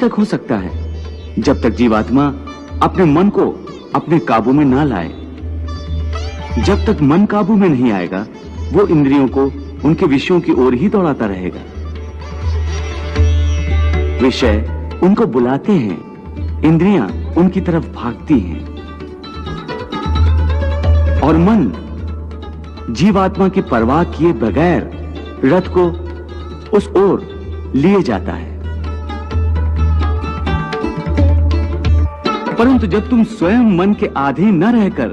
तक हो सकता है जब तक जीवात्मा अपने मन को अपने काबू में ना लाए। जब तक मन काबू में नहीं आएगा, वो इंद्रियों को उनके विषयों की ओर ही दौड़ाता रहेगा। विषय उनको बुलाते हैं, इंद्रियां उनकी तरफ भागती हैं और मन जीवात्मा की परवाह किए बगैर रथ को उस ओर लिए जाता है। परंतु जब तुम स्वयं मन के अधीन न रहकर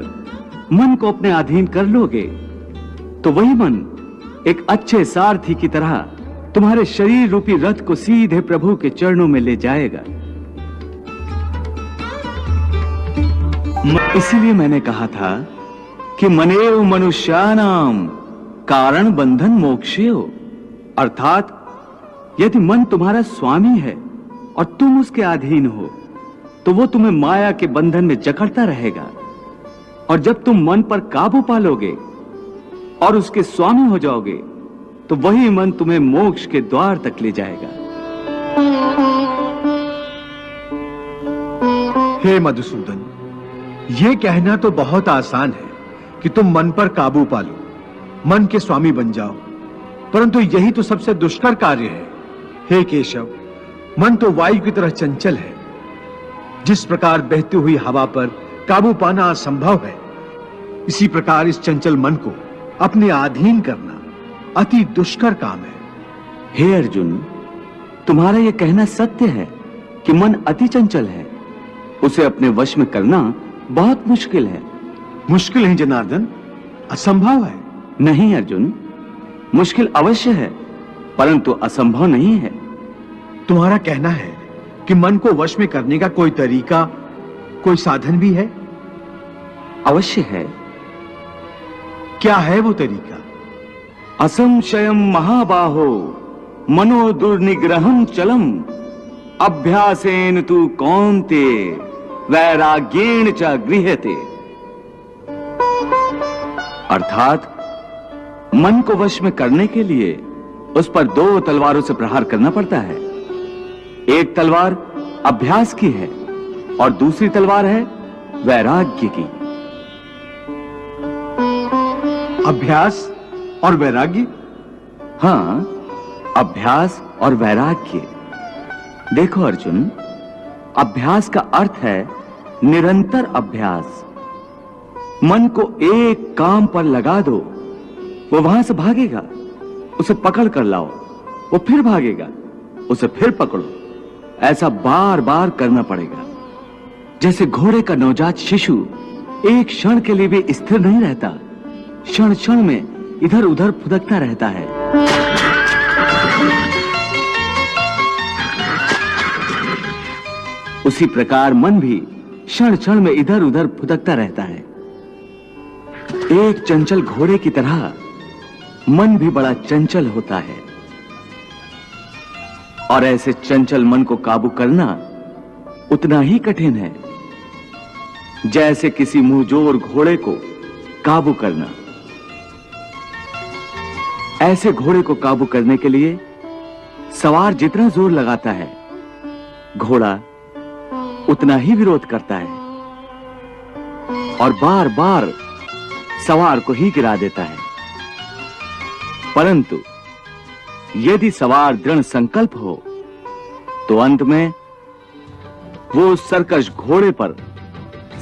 मन को अपने अधीन कर लोगे, तो वही मन एक अच्छे सारथी की तरह तुम्हारे शरीर रूपी रथ को सीधे प्रभु के चरणों में ले जाएगा। इसीलिए मैंने कहा था कि मनेव मनुष्यानाम कारण बंधन मोक्षेय, अर्थात यदि मन तुम्हारा स्वामी है और तुम उसके अधीन हो, तो वो तुम्हें माया के बंधन में जकड़ता रहेगा। और जब तुम मन पर काबू पालोगे और उसके स्वामी हो जाओगे, तो वही मन तुम्हें मोक्ष के द्वार तक ले जाएगा। हे मधुसूदन, यह कहना तो बहुत आसान है कि तुम मन पर काबू पालो, मन के स्वामी बन जाओ, परंतु यही तो सबसे दुष्कर कार्य है। हे केशव, मन तो वायु की तरह चंचल है। जिस प्रकार बहती हुई हवा पर काबू पाना असंभव है, इसी प्रकार इस चंचल मन को अपने अधीन करना अति दुष्कर काम है। हे अर्जुन, तुम्हारा यह कहना सत्य है कि मन अति चंचल है, उसे अपने वश में करना बहुत मुश्किल है। मुश्किल है जनार्दन, असंभव है। नहीं अर्जुन, मुश्किल अवश्य है, परंतु असंभव नहीं है। तुम्हारा कहना है कि मन को वश में करने का कोई तरीका, कोई साधन भी है? अवश्य है। क्या है वो तरीका? असंशयम महाबाहो मनो दुर्निग्रहं चलम अभ्यासेन तु कौन्ते वैराग्येण च गृह्यते। अर्थात मन को वश में करने के लिए उस पर दो तलवारों से प्रहार करना पड़ता है। एक तलवार अभ्यास की है और दूसरी तलवार है वैराग्य की। अभ्यास और वैराग्य? हां, अभ्यास और वैराग्य। देखो अर्जुन, अभ्यास का अर्थ है निरंतर अभ्यास। मन को एक काम पर लगा दो, वो वहां से भागेगा, उसे पकड़ कर लाओ, वो फिर भागेगा, उसे फिर पकड़ो। ऐसा बार बार करना पड़ेगा। जैसे घोड़े का नवजात शिशु एक क्षण के लिए भी स्थिर नहीं रहता, क्षण क्षण में इधर उधर फुदकता रहता है। उसी प्रकार मन भी क्षण क्षण में इधर उधर फुदकता रहता है। एक चंचल घोड़े की तरह मन भी बड़ा चंचल होता है, और ऐसे चंचल मन को काबू करना उतना ही कठिन है जैसे किसी मुंहजोर घोड़े को काबू करना। ऐसे घोड़े को काबू करने के लिए सवार जितना जोर लगाता है, घोड़ा उतना ही विरोध करता है और बार बार सवार को ही गिरा देता है। परंतु यदि सवार दृढ़ संकल्प हो, तो अंत में वो सरकश घोड़े पर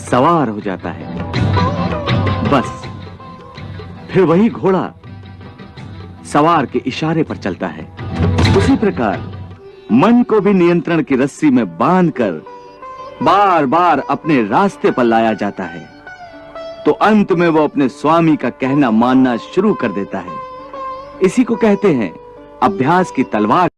सवार हो जाता है। बस फिर वही घोड़ा सवार के इशारे पर चलता है। उसी प्रकार मन को भी नियंत्रण की रस्सी में बांधकर बार बार अपने रास्ते पर लाया जाता है, तो अंत में वो अपने स्वामी का कहना मानना शुरू कर देता है। इसी को कहते हैं अभ्यास की तलवार।